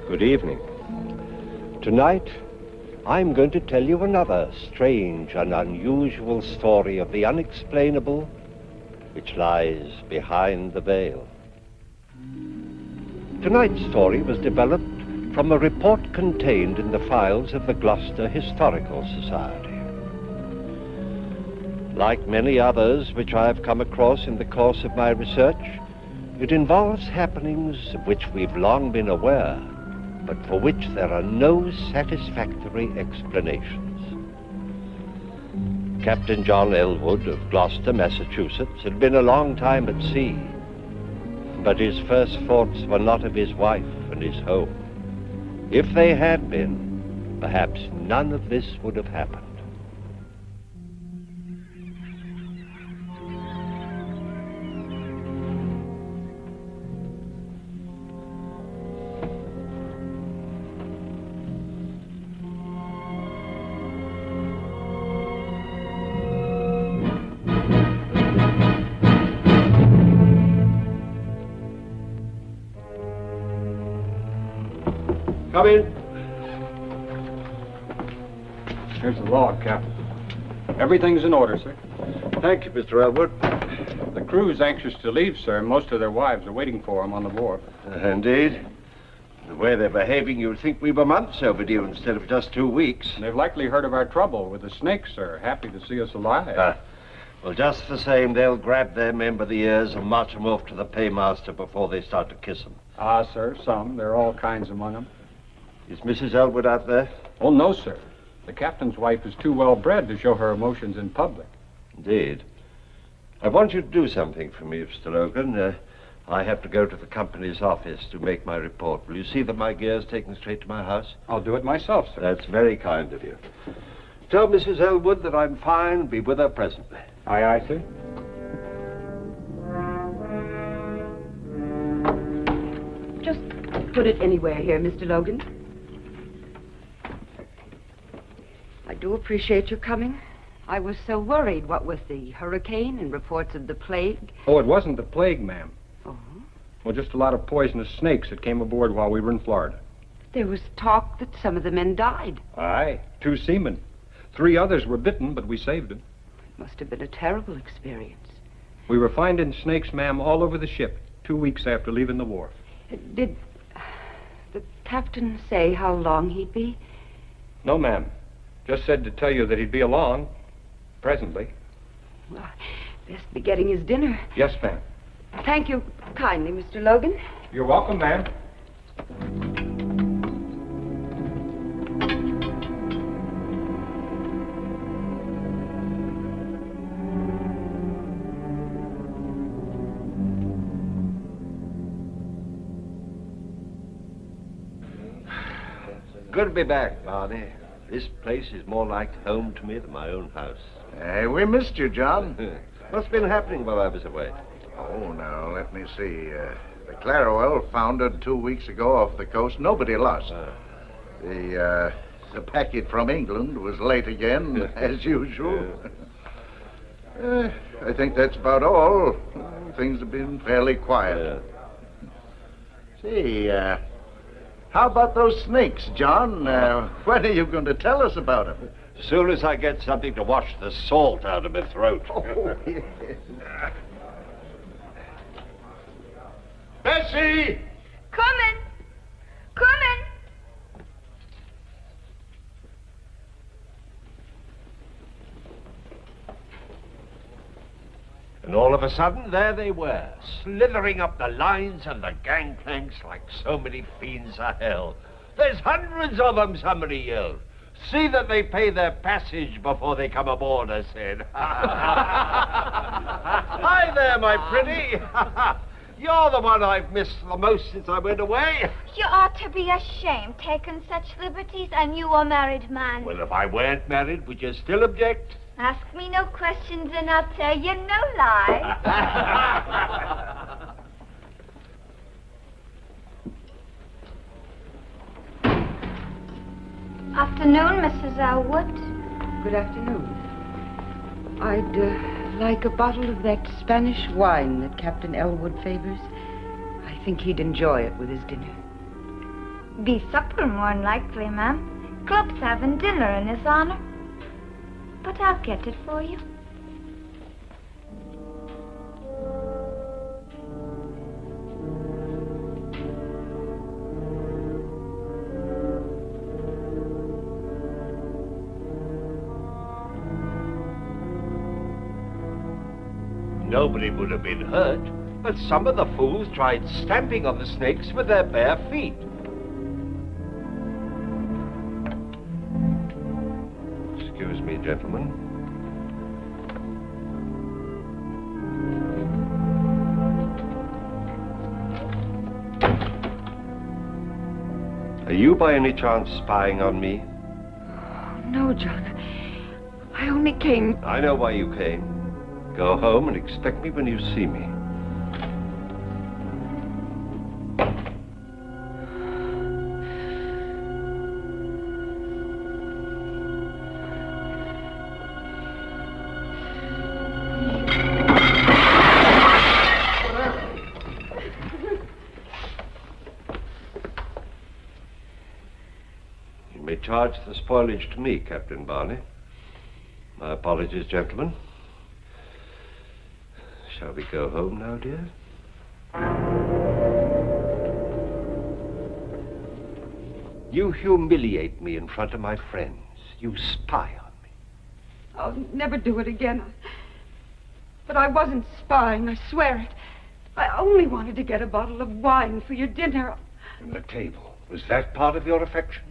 Good evening. Tonight, I'm going to tell you another strange and unusual story of the unexplainable which lies behind the veil. Tonight's story was developed from a report contained in the files of the Gloucester Historical Society. Like many others which I have come across in the course of my research, it involves happenings of which we've long been aware, but for which there are no satisfactory explanations. Captain John Elwood of Gloucester, Massachusetts, had been a long time at sea, but his first thoughts were not of his wife and his home. If they had been, perhaps none of this would have happened. Come in. Here's the log, Captain. Everything's in order, sir. Thank you, Mr. Elwood. The crew's anxious to leave, sir. Most of their wives are waiting for them on the wharf. Indeed. The way they're behaving, you'd think we were months overdue instead of just 2 weeks. They've likely heard of our trouble with the snakes, sir. Happy to see us alive. Well, just the same, they'll grab their men by the ears and march them off to the paymaster before they start to kiss them. Ah, sir, some. There are all kinds among them. Is Mrs. Elwood out there? Oh, no, sir. The captain's wife is too well bred to show her emotions in public. Indeed. I want you to do something for me, Mr. Logan. I have to go to the company's office to make my report. Will you see that my gear's taken straight to my house? I'll do it myself, sir. That's very kind of you. Tell Mrs. Elwood that I'm fine. Be with her presently. Aye, aye, sir. Just put it anywhere here, Mr. Logan. I do appreciate your coming. I was so worried, what with the hurricane and reports of the plague. Oh, it wasn't the plague, ma'am. Oh? Well, just a lot of poisonous snakes that came aboard while we were in Florida. There was talk that some of the men died. Aye, 2 seamen. 3 others were bitten, but we saved them. It must have been a terrible experience. We were finding snakes, ma'am, all over the ship 2 weeks after leaving the wharf. Did the captain say how long he'd be? No, ma'am. Just said to tell you that he'd be along presently. Well, best be getting his dinner. Yes, ma'am. Thank you kindly, Mr. Logan. You're welcome, ma'am. Good to be back, Barney. This place is more like home to me than my own house. We missed you, John. What's been happening while I was away? Oh, now, let me see. The Clarowell foundered 2 weeks ago off the coast. Nobody lost. The packet from England was late again, as usual. I think that's about all. Things have been fairly quiet. Say, how about those snakes, John? When are you going to tell us about them? As soon as I get something to wash the salt out of my throat. Oh, yes. Bessie! Coming! Coming! And all of a sudden, there they were, slithering up the lines and the gangplanks like so many fiends of hell. There's hundreds of them, somebody yelled. See that they pay their passage before they come aboard, I said. Hi there, my pretty. You're the one I've missed the most since I went away. You ought to be ashamed, taking such liberties, and you a married man. Well, if I weren't married, would you still object? Ask me no questions, and I'll tell you no lie. Afternoon, Mrs. Elwood. Good afternoon. I'd like a bottle of that Spanish wine that Captain Elwood favors. I think he'd enjoy it with his dinner. Be supper, more'n likely, ma'am. Club's having dinner in his honor. But I'll get it for you. Nobody would have been hurt, but some of the fools tried stamping on the snakes with their bare feet. Excuse me, gentlemen. Are you by any chance spying on me? No, John. I only came... I know why you came. Go home and expect me when you see me. You may charge the spoilage to me, Captain Barney. My apologies, gentlemen. Shall we go home now, dear? You humiliate me in front of my friends. You spy on me. I'll never do it again. But I wasn't spying, I swear it. I only wanted to get a bottle of wine for your dinner. And the table. Was that part of your affection?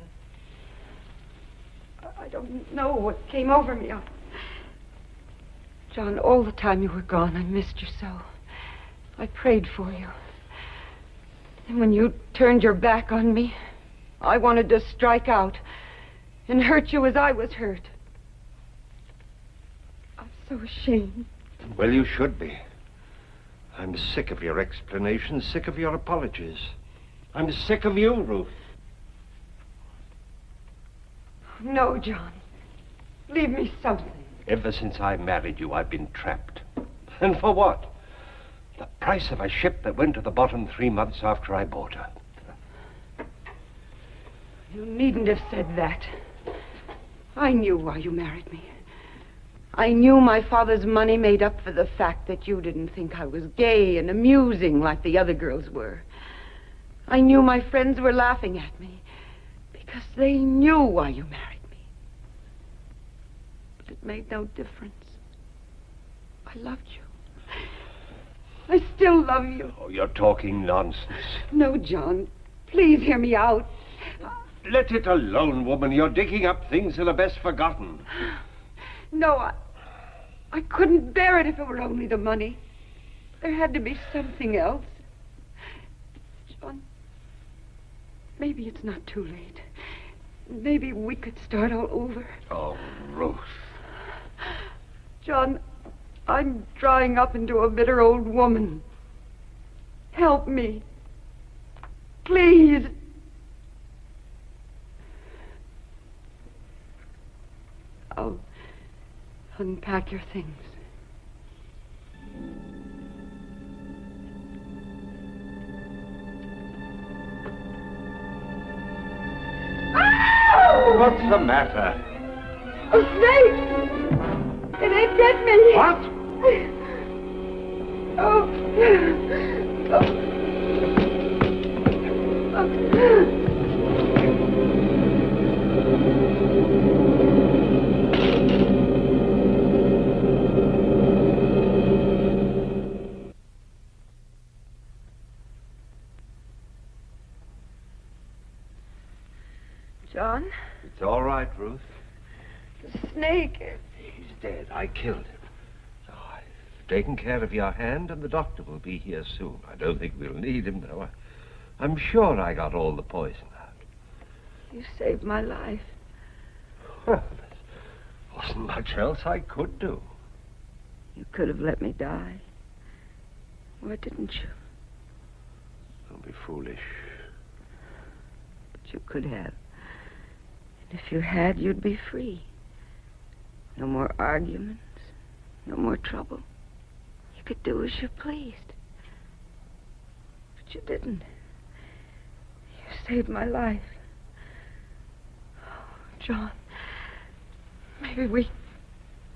I don't know what came over me. John, all the time you were gone, I missed you so. I prayed for you. And when you turned your back on me, I wanted to strike out and hurt you as I was hurt. I'm so ashamed. Well, you should be. I'm sick of your explanations, sick of your apologies. I'm sick of you, Ruth. No, John. Leave me something. Ever since I married you, I've been trapped. And for what? The price of a ship that went to the bottom 3 months after I bought her. You needn't have said that. I knew why you married me. I knew my father's money made up for the fact that you didn't think I was gay and amusing like the other girls were. I knew my friends were laughing at me because they knew why you married me. But it made no difference. I loved you. I still love you. Oh, you're talking nonsense. No, John. Please hear me out. Let it alone, woman. You're digging up things that are best forgotten. No, I couldn't bear it if it were only the money. There had to be something else. John, maybe it's not too late. Maybe we could start all over. Oh, Ruth. John, I'm drying up into a bitter old woman. Help me. Please. I'll unpack your things. What's the matter? A snake! It ain't get me! What? John? It's all right, Ruth. The snake. He's dead. I killed him. So I've taken care of your hand, and the doctor will be here soon. I don't think we'll need him, though. I'm sure I got all the poison out. You saved my life. Well, there wasn't much else I could do. You could have let me die. Why didn't you? Don't be foolish. But you could have. And if you had, you'd be free. No more arguments. No more trouble. You could do as you pleased. But you didn't. You saved my life. Oh, John, maybe we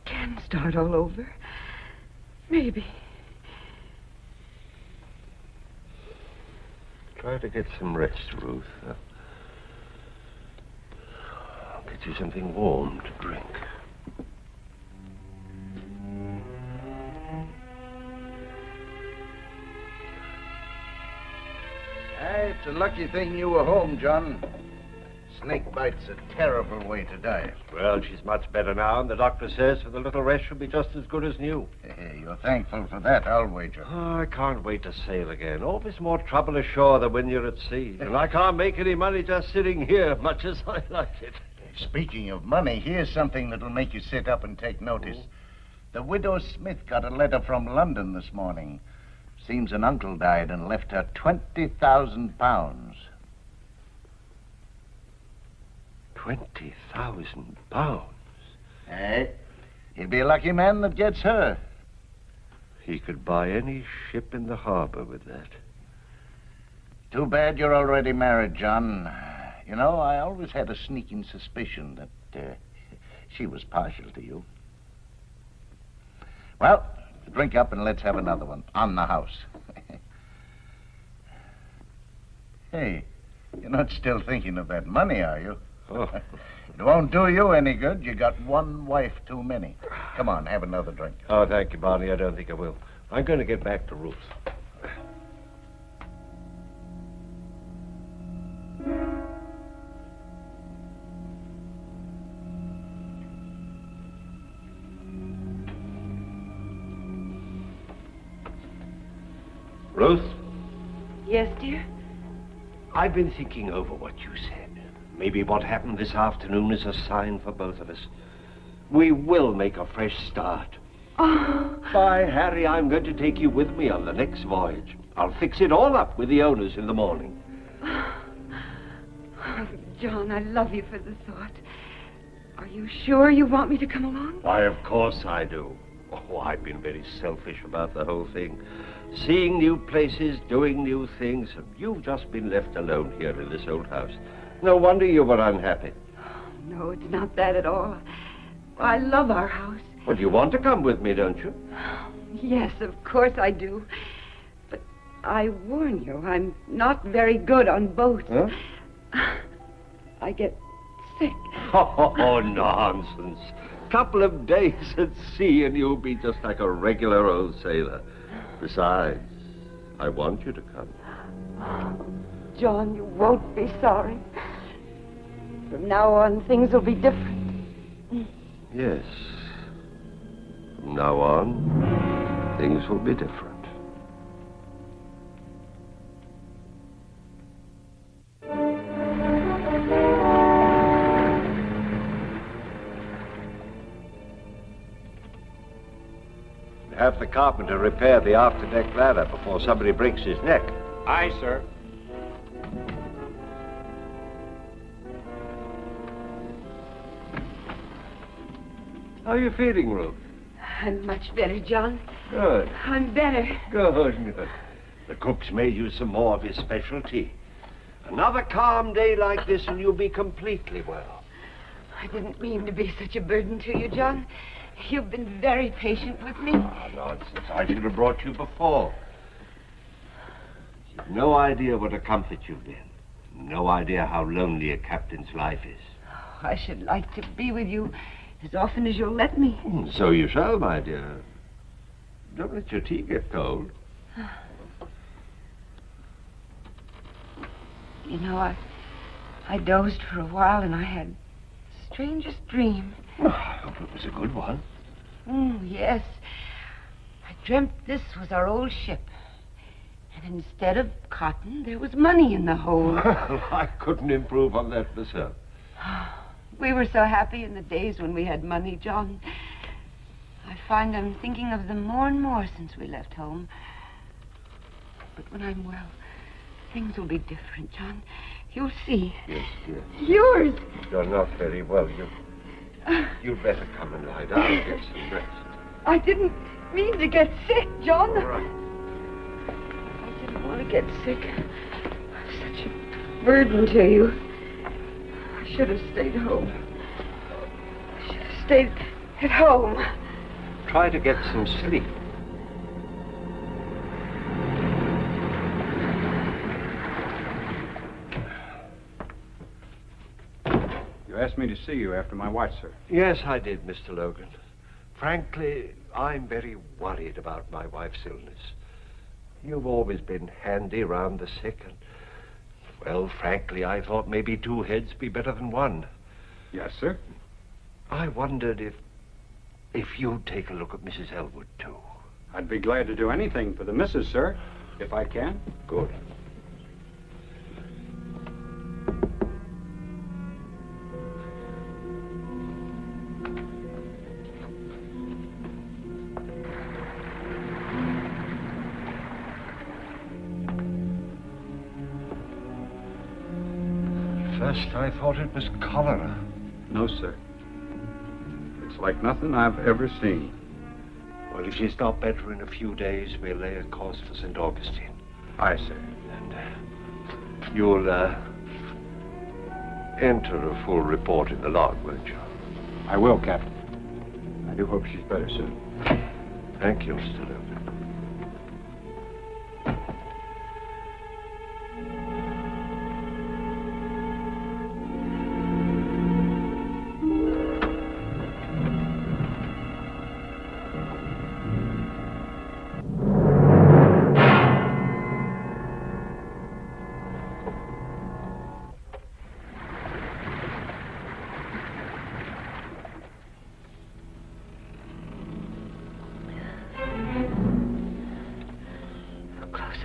can start all over. Maybe. Try to get some rest, Ruth. I'll get you something warm to drink. It's a lucky thing you were home, John. Snake bite's a terrible way to die. Well, she's much better now, and the doctor says with a little rest she'll be just as good as new. You're thankful for that, I'll wager. Oh, I can't wait to sail again. Always more trouble ashore than when you're at sea. And I can't make any money just sitting here, much as I like it. Speaking of money, here's something that'll make you sit up and take notice. The widow Smith got a letter from London this morning. Seems an uncle died and left her £20,000. £20,000? Hey, he'll be a lucky man that gets her. He could buy any ship in the harbor with that. Too bad you're already married, John. You know, I always had a sneaking suspicion that she was partial to you. Well, drink up and let's have another one on the house. Hey, you're not still thinking of that money, are you? Oh. It won't do you any good. You got one wife too many. Come on, have another drink. Oh, thank you, Barney. I don't think I will. I'm going to get back to Ruth. Ruth? Yes, dear? I've been thinking over what you said. Maybe what happened this afternoon is a sign for both of us. We will make a fresh start. Oh. By Harry, I'm going to take you with me on the next voyage. I'll fix it all up with the owners in the morning. Oh, John, I love you for the thought. Are you sure you want me to come along? Why, of course I do. Oh, I've been very selfish about the whole thing. Seeing new places, doing new things, and you've just been left alone here in this old house. No wonder you were unhappy. Oh, no, it's not that at all. I love our house. Well, you want to come with me, don't you? Yes, of course I do. But I warn you, I'm not very good on boats. Huh? I get sick. Oh, nonsense. Couple of days at sea and you'll be just like a regular old sailor. Besides, I want you to come. John, you won't be sorry. From now on, things will be different. Yes. From now on, things will be different. Have the carpenter repair the after-deck ladder before somebody breaks his neck. Aye, sir. How are you feeling, Ruth? I'm much better, John. Good. I'm better. Good. The cook's made you some more of his specialty. Another calm day like this and you'll be completely well. I didn't mean to be such a burden to you, John. You've been very patient with me. Ah, nonsense. I should have brought you before. You've no idea what a comfort you've been. No idea how lonely a captain's life is. Oh, I should like to be with you as often as you'll let me. So you shall, my dear. Don't let your tea get cold. You know, I dozed for a while and I had the strangest dream. Oh, I hope it was a good one. Yes. I dreamt this was our old ship. And instead of cotton, there was money in the hold. Well, I couldn't improve on that myself. We were so happy in the days when we had money, John. I find I'm thinking of them more and more since we left home. But when I'm well, things will be different, John. You'll see. Yes. Yours. You're not very well. You'd better come and lie down and get some rest. I didn't mean to get sick, John. All right. I didn't want to get sick. I'm such a burden to you. I should have stayed home. I should have stayed at home. Try to get some sleep. You asked me to see you after my watch, sir. Yes, I did, Mr. Logan. Frankly, I'm very worried about my wife's illness. You've always been handy around the sick, and, well, frankly, I thought maybe two heads be better than one. Yes, sir. I wondered if you'd take a look at Mrs. Elwood, too. I'd be glad to do anything for the missus, sir, if I can. Good. First, I thought it was cholera. No, sir. It's like nothing I've ever seen. Well, if she's not better in a few days, we'll lay a course for St. Augustine. Aye, sir. And you'll enter a full report in the log, won't you? I will, Captain. I do hope she's better soon. Thank you, Mr. Logan.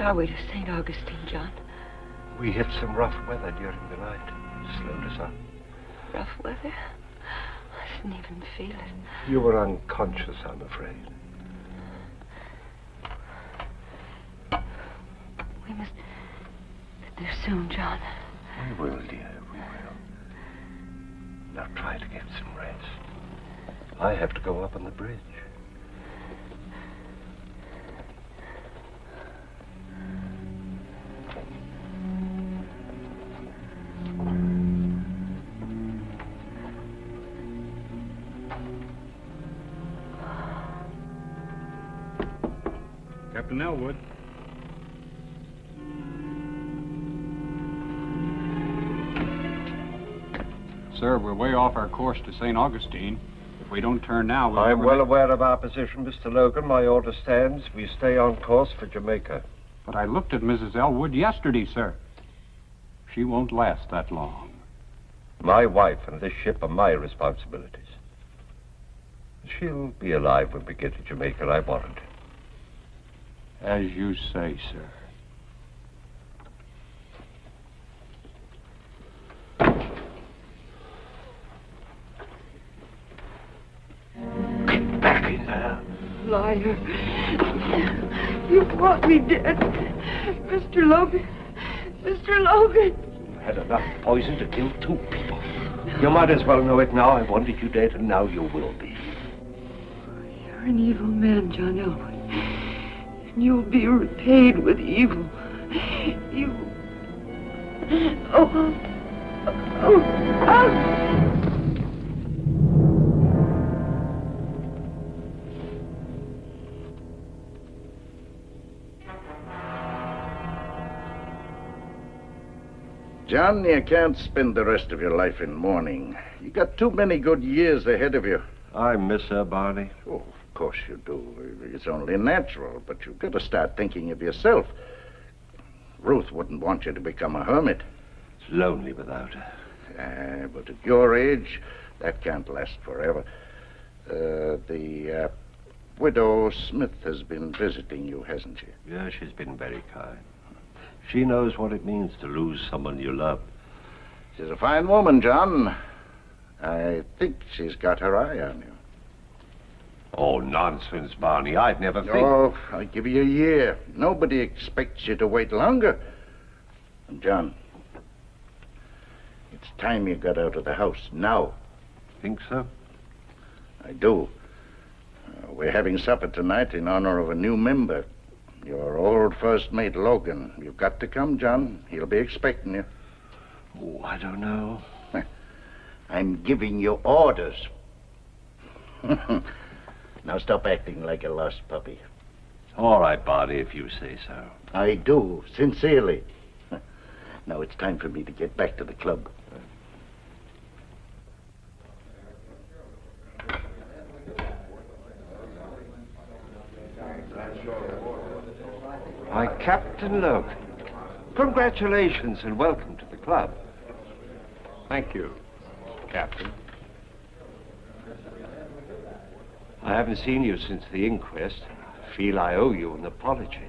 Are we to St. Augustine, John? We hit some rough weather during the night. Slowed us up. Rough weather? I didn't even feel it. You were unconscious, I'm afraid. We must get there soon, John. We will, dear, we will. Now try to get some rest. I have to go up on the bridge. Captain Elwood. Sir, we're way off our course to St. Augustine. If we don't turn now, we'll... I'm well aware of our position, Mr. Logan. My order stands. We stay on course for Jamaica. But I looked at Mrs. Elwood yesterday, sir. She won't last that long. My wife and this ship are my responsibilities. She'll be alive when we get to Jamaica, I warrant. As you say, sir. Get back in there. Liar. You want me dead. Mr. Logan. Mr. Logan. You had enough poison to kill two people. You might as well know it now. I wanted you dead, and now you will be. You're an evil man, John Elwood. And you'll be repaid with evil. You... Oh. John, you can't spend the rest of your life in mourning. You got too many good years ahead of you. I miss her, Barney. Oh, of course you do. It's only natural, but you've got to start thinking of yourself. Ruth wouldn't want you to become a hermit. It's lonely without her. But at your age, that can't last forever. The widow Smith has been visiting you, hasn't she? Yeah, she's been very kind. She knows what it means to lose someone you love. She's a fine woman, John. I think she's got her eye on you. Oh, nonsense, Barney. I'd never think... Oh, I'll give you a year. Nobody expects you to wait longer. And, John, it's time you got out of the house now. Think so? I do. We're having supper tonight in honor of a new member. Your old first mate, Logan. You've got to come, John. He'll be expecting you. Oh, I don't know. I'm giving you orders. Now stop acting like a lost puppy. All right, Barney, if you say so. I do, sincerely. Now it's time for me to get back to the club. Why, Captain Logan, congratulations and welcome to the club. Thank you, Captain. I haven't seen you since the inquest. I feel I owe you an apology.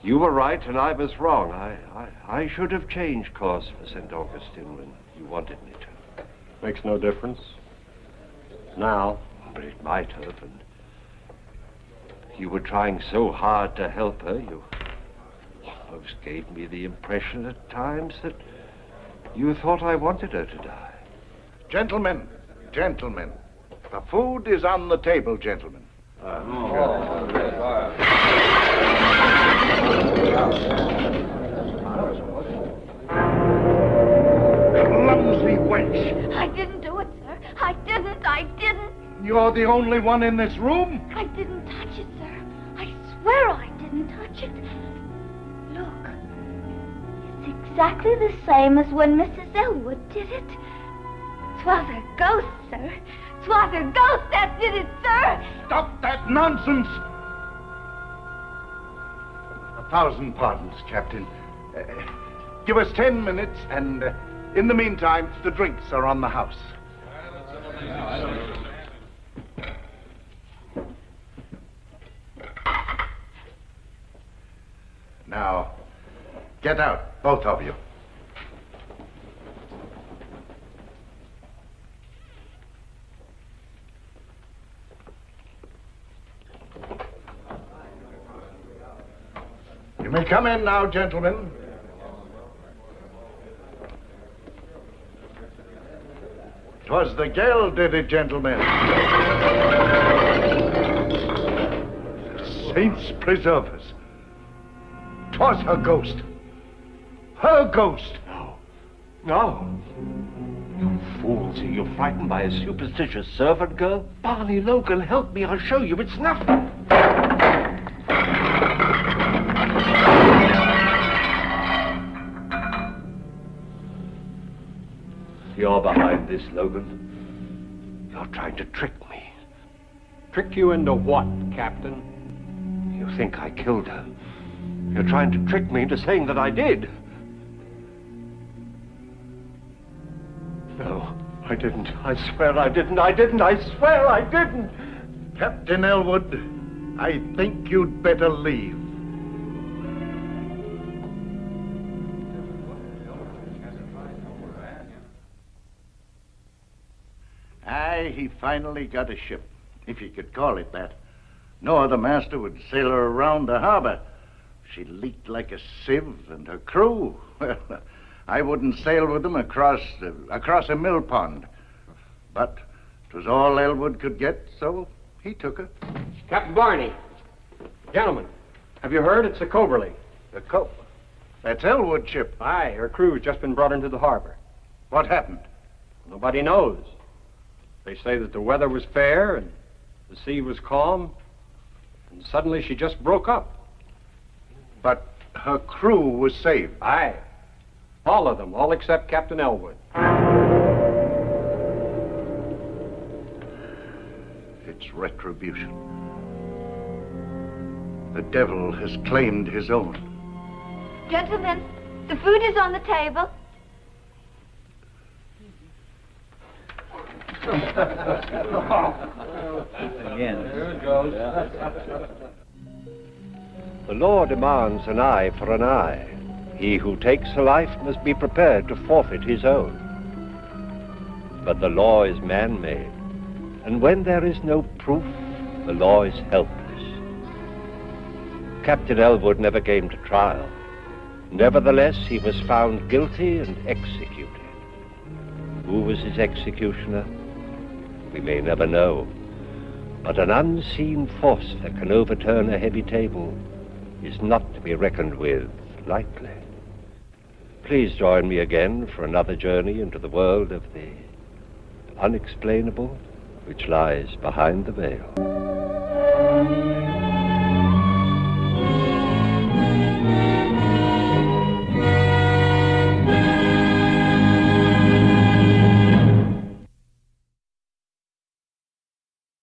You were right and I was wrong. I should have changed course for St. Augustine when you wanted me to. Makes no difference. Now. But it might have, and you were trying so hard to help her, you almost gave me the impression at times that you thought I wanted her to die. Gentlemen, the food is on the table, gentlemen. Clumsy wench! I didn't do it, sir. I didn't. You're the only one in this room? I didn't touch it, sir. I swear I didn't touch it. Look. It's exactly the same as when Mrs. Elwood did it. 'Twas a ghost, sir. 'Twas a ghost that did it, sir. Stop that nonsense! 1,000 pardons, Captain. Give us 10 minutes, and in the meantime, the drinks are on the house. Now, get out, both of you. You may come in now, gentlemen. Twas the girl did it, gentlemen. Saints preserve us. 'Twas her ghost. Her ghost. No. You fools, are you frightened by a superstitious servant girl? Barney Logan, help me, I'll show you it's nothing. You're behind this, Logan. You're trying to trick me. Trick you into what, Captain? You think I killed her. You're trying to trick me into saying that I did. No, I didn't. I swear I didn't. I swear I didn't. Captain Elwood, I think you'd better leave. Aye, he finally got a ship, if you could call it that. No other master would sail her around the harbor. She leaked like a sieve, and her crew, well, I wouldn't sail with them across a mill pond. But 'twas all Elwood could get, so he took her. Captain Barney. Gentlemen, have you heard? It's the Coberly. That's Elwood's ship. Aye, her crew's just been brought into the harbor. What happened? Nobody knows. They say that the weather was fair and the sea was calm, and suddenly she just broke up. But her crew was saved. Aye. All of them, all except Captain Elwood. It's retribution. The devil has claimed his own. Gentlemen, the food is on the table. The law demands an eye for an eye. He who takes a life must be prepared to forfeit his own. But the law is man-made, and when there is no proof, the law is helpless. Captain Elwood never came to trial. Nevertheless, he was found guilty and executed. Who was his executioner? We may never know. But an unseen force that can overturn a heavy table is not to be reckoned with lightly. Please join me again for another journey into the world of the unexplainable which lies behind the veil.